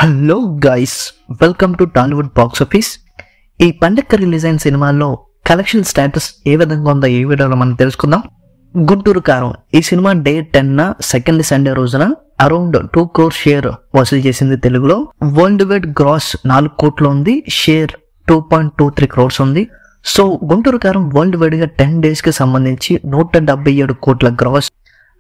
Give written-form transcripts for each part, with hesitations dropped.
Hello guys, welcome to Tollywood box office. ఈ పండగ release అయిన సినిమాల్లో కలెక్షన్ స్టేటస్ ఏ విధంగా ఉందో ఈ వీడియోలో మనం తెలుసుకుందాం. గుంటూరు కారం ఈ సినిమా డే 10 సెకండ్ సండే రోజున అరౌండ్ 2 crore షేర్ వసూలు చేసింది. తెలుగులో వరల్డ్ వైడ్ గ్రాస్ 4 కోట్లు ఉంది, షేర్ 2.23 crores ఉంది. సో గుంటూరు కారం వరల్డ్ వైడ్ గా 10 days కి సంబంధించి 177 కోట్ల గ్రాస్,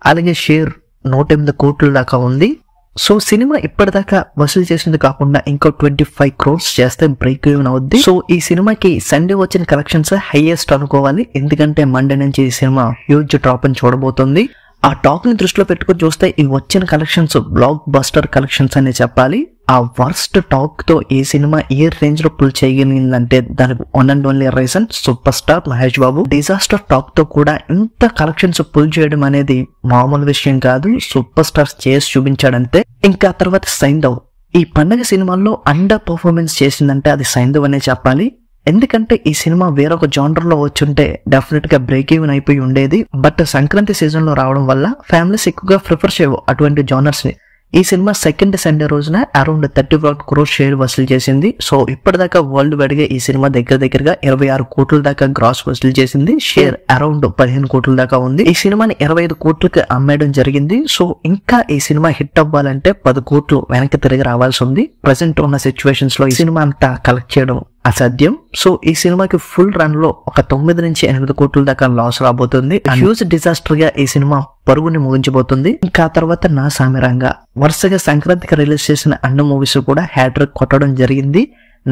అలాగే షేర్ 108 కోట్ల దాకా ఉంది. సో సినిమా ఇప్పటిదాకా వసూలు చేసింది కాకుండా ఇంకో 25 crores చేస్తే బ్రేక్ ఈవెన్ అవుద్ది. సో ఈ సినిమాకి సండే వచ్చిన కలెక్షన్స్ హైయెస్ట్ అనుకోవాలి, ఎందుకంటే మండే నుంచి ఈ సినిమా హ్యూజ్ డ్రాప్ అని చూడబోతుంది. ఆ టాక్ ని దృష్టిలో పెట్టుకుని చూస్తే ఈ వచ్చిన కలెక్షన్స్ బ్లాక్ బస్టర్ కలెక్షన్స్ అనే చెప్పాలి. ఆ వర్స్ట్ టాక్ తో ఈ సినిమా ఏ రేంజ్ లో పుల్ చేయగలిగిందంటే దానికి one and only reason super star Mahesh Babu. Disaster talk తో కూడా ఇంత కలెక్షన్స్ పుల్ చేయడం అనేది మామూలు విషయం కాదు. సూపర్ స్టార్ చేసి చూపించాడంతే. ఇంకా తర్వాత సైంధవ్ ఈ పండగ సినిమాల్లో అండర్ పర్ఫార్మెన్స్ చేసిందంటే అది సైంధవ్ అనే చెప్పాలి. ఎందుకంటే ఈ సినిమా వేరొక జానర్ లో వచ్చుంటే డెఫినెట్ గా బ్రేక్ ఈవెన్ అయిపోయి ఉండేది. బట్ సంక్రాంతి సీజన్ లో రావడం వల్ల ఫ్యామిలీస్ ఎక్కువగా ప్రిఫర్ చేయవు అటువంటి జానర్స్ ని. ఈ సినిమా సెకండ్ సండే రోజున అరౌండ్ 35 crores షేర్ వసూలు చేసింది. సో ఇప్పటిదాకా వరల్డ్ వైడ్ గా ఈ సినిమా దగ్గరగా 26 కోట్ల దాకా గ్రాస్ వసూలు చేసింది. షేర్ అరౌండ్ 15 కోట్ల దాకా ఉంది. ఈ సినిమాని 25 కోట్లకి అమ్మేయడం జరిగింది. సో ఇంకా ఈ సినిమా హిట్ అవ్వాలంటే 10 కోట్లు వెనక్కి తిరిగి రావాల్సి ఉంది. ప్రెసెంట్ ఉన్న సిచ్యువేషన్స్ లో ఈ సినిమా అంతా కలెక్ట్ చేయడం అసాధ్యం. సో ఈ సినిమాకి ఫుల్ రన్ లో ఒక 9 నుంచి 8 కోట్ల దాకా లాస్ రాబోతుంది. హ్యూజ్ డిజాస్టర్ గా ఈ సినిమా పరుగుని ముగించబోతుంది. ఇంకా తర్వాత నా సామిరంగా వరుసగా సంక్రాంతికి రిలీజ్ చేసిన అన్ని మూవీస్ కూడా హ్యాట్రిక్ కొట్టడం జరిగింది.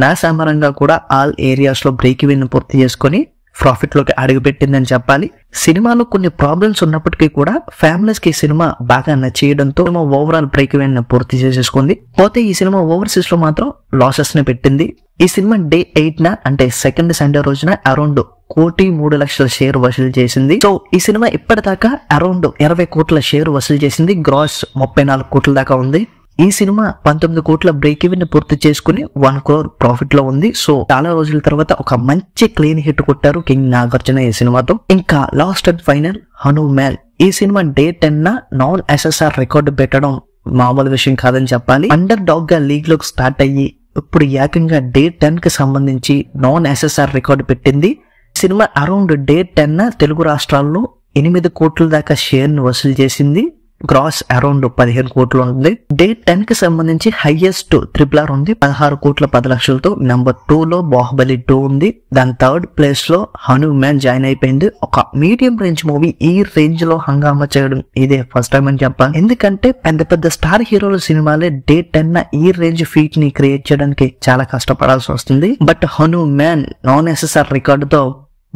నా సామిరంగా కూడా ఆల్ ఏరియాస్ లో బ్రేక్ ఈవెన్ పూర్తి చేసుకుని ప్రాఫిట్ లోకి అడుగు పెట్టిందని చెప్పాలి. సినిమాలో కొన్ని ప్రాబ్లమ్స్ ఉన్నప్పటికీ కూడా ఫ్యామిలీస్ కి ఈ సినిమా బాగా నచ్చేయడంతో ఓవరాల్ బ్రేక్ ఈవెన్ పూర్తి చేసేసుకుంది. పోతే ఈ సినిమా ఓవర్సీస్ లో మాత్రం లాసెస్ ని పెట్టింది. ఈ సినిమా డే 8 అంటే సెకండ్ సండే రోజున అరౌండ్ 1,03,00,000 షేర్ వసూలు చేసింది. సో ఈ సినిమా ఇప్పటిదాకా అరౌండ్ 20 కోట్ల షేర్ వసూలు చేసింది. గ్రాస్ 34 కోట్ల దాకా ఉంది. ఈ సినిమా 19 కోట్ల బ్రేక్ ఈవెన్ పూర్తి చేసుకుని 1 crore ప్రాఫిట్ లో ఉంది. సో చాలా రోజుల తర్వాత ఒక మంచి క్లీన్ హిట్ కొట్టారు కింగ్ నాగార్జున ఈ సినిమాతో. ఇంకా లాస్ట్ అండ్ ఫైనల్ హనుమాన్ ఈ cinema day 10 non SSR record పెట్టడం మామూలు విషయం కాదని చెప్పాలి. అండర్ డాగ్ గా లీగ్ లోకి స్టార్ట్ అయ్యి ఇప్పుడు ఏకంగా డే 10 కి సంబంధించి నాన్ ఎస్ఎస్ఆర్ రికార్డు పెట్టింది. సినిమా అరౌండ్ డే 10 తెలుగు రాష్ట్రాల్లో 8 కోట్ల దాకా షేర్ ని వసూలు చేసింది. గ్రాస్ అరౌండ్ 15 కోట్లు ఉంది. డే 10 కి సంబంధించి హైయెస్ట్ RRR ఉంది 16 కోట్ల 10 లక్షలతో. నెంబర్ 2 లో బాహుబలి 2 ఉంది. దాని థర్డ్ ప్లేస్ లో హనుమాన్ జాయిన్ అయిపోయింది. ఒక మీడియం రేంజ్ మూవీ ఈ రేంజ్ లో హంగామా చేయడం ఇదే ఫస్ట్ టైం అని చెప్పాలి. ఎందుకంటే పెద్ద స్టార్ హీరోల సినిమాలే డే 10 ఈ రేంజ్ ఫీట్ ని క్రియేట్ చేయడానికి చాలా కష్టపడాల్సి వస్తుంది. బట్ హనుమాన్ నాన్ ఎస్ఎస్ఆర్ రికార్డుతో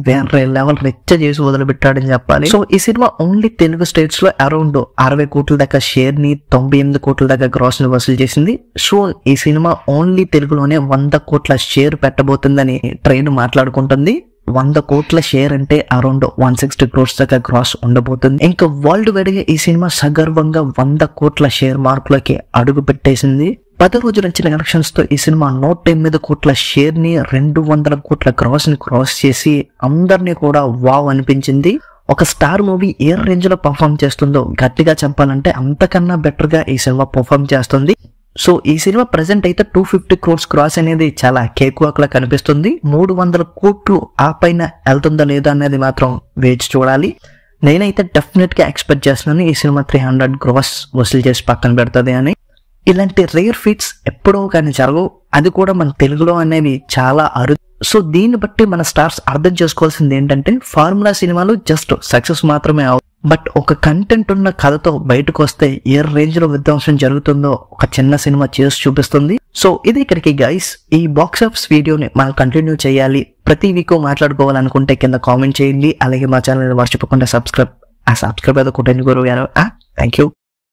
వేరే లెవెల్ రిచ్ చేసి వదిలిపెట్టాడని చెప్పాలి. సో ఈ సినిమా ఓన్లీ తెలుగు స్టేట్స్ లో అరౌండ్ 60 కోట్ల దాకా షేర్ ని 98 కోట్ల దాకా గ్రాస్ ని వసూలు చేసింది. సో ఈ సినిమా ఓన్లీ తెలుగులోనే 100 కోట్ల షేర్ పెట్టబోతుందని ట్రైన్ మాట్లాడుకుంటుంది. 100 కోట్ల షేర్ అంటే అరౌండ్ 160 crores దాకా గ్రాస్ ఉండబోతుంది. ఇంకా వరల్డ్ వైడ్ గా ఈ సినిమా సగర్వంగా 100 కోట్ల షేర్ మార్కులకి అడుగు పెట్టేసింది. 10 రోజుల వచ్చిన కలెక్షన్స్ తో ఈ సినిమా 108 కోట్ల షేర్ ని 200 కోట్ల గ్రాస్ ని క్రాస్ చేసి అందరినీ కూడా వావ్ అనిపించింది. ఒక స్టార్ మూవీ ఏ రేంజ్ లో పర్ఫామ్ చేస్తుందో గట్టిగా చెప్పాలంటే అంతకన్నా బెటర్ గా ఈ సినిమా పర్ఫామ్ చేస్తుంది. సో ఈ సినిమా ప్రెసెంట్ అయితే 250 crores క్రాస్ అనేది చాలా కేక్ వాక్ లా కనిపిస్తుంది. 300 కోట్లు ఆ పైన వెళ్తుందా లేదా అనేది మాత్రం వేచి చూడాలి. నేనైతే డెఫినెట్ గా ఎక్స్పెక్ట్ చేస్తున్నాను ఈ సినిమా 300 crores వసూలు చేసి పక్కన పెడుతుంది అని. ఇలాంటి రేర్ ఫీట్స్ ఎప్పుడో కానీ జరగవు, అది కూడా మన తెలుగులో అనేవి చాలా అరుదు. సో దీన్ని బట్టి మన స్టార్స్ అర్థం చేసుకోవాల్సింది ఏంటంటే ఫార్ములా సినిమాలు జస్ట్ సక్సెస్ మాత్రమే అవు, బట్ ఒక కంటెంట్ ఉన్న కథతో బయటకు వస్తే ఏ రేంజ్ లో విధ్వంసం జరుగుతుందో ఒక చిన్న సినిమా చేసి చూపిస్తుంది. సో ఇది ఇక్కడికి గైస్. ఈ బాక్స్ ఆఫీస్ వీడియోని మనం కంటిన్యూ చేయాలి, ప్రతి వీక్ మాట్లాడుకోవాలనుకుంటే కింద కామెంట్ చేయండి. అలాగే మా ఛానల్ మర్చిపోకుండా సబ్స్క్రైబ్ ఏదో కొట్టండి గురువు గారు. Thank you.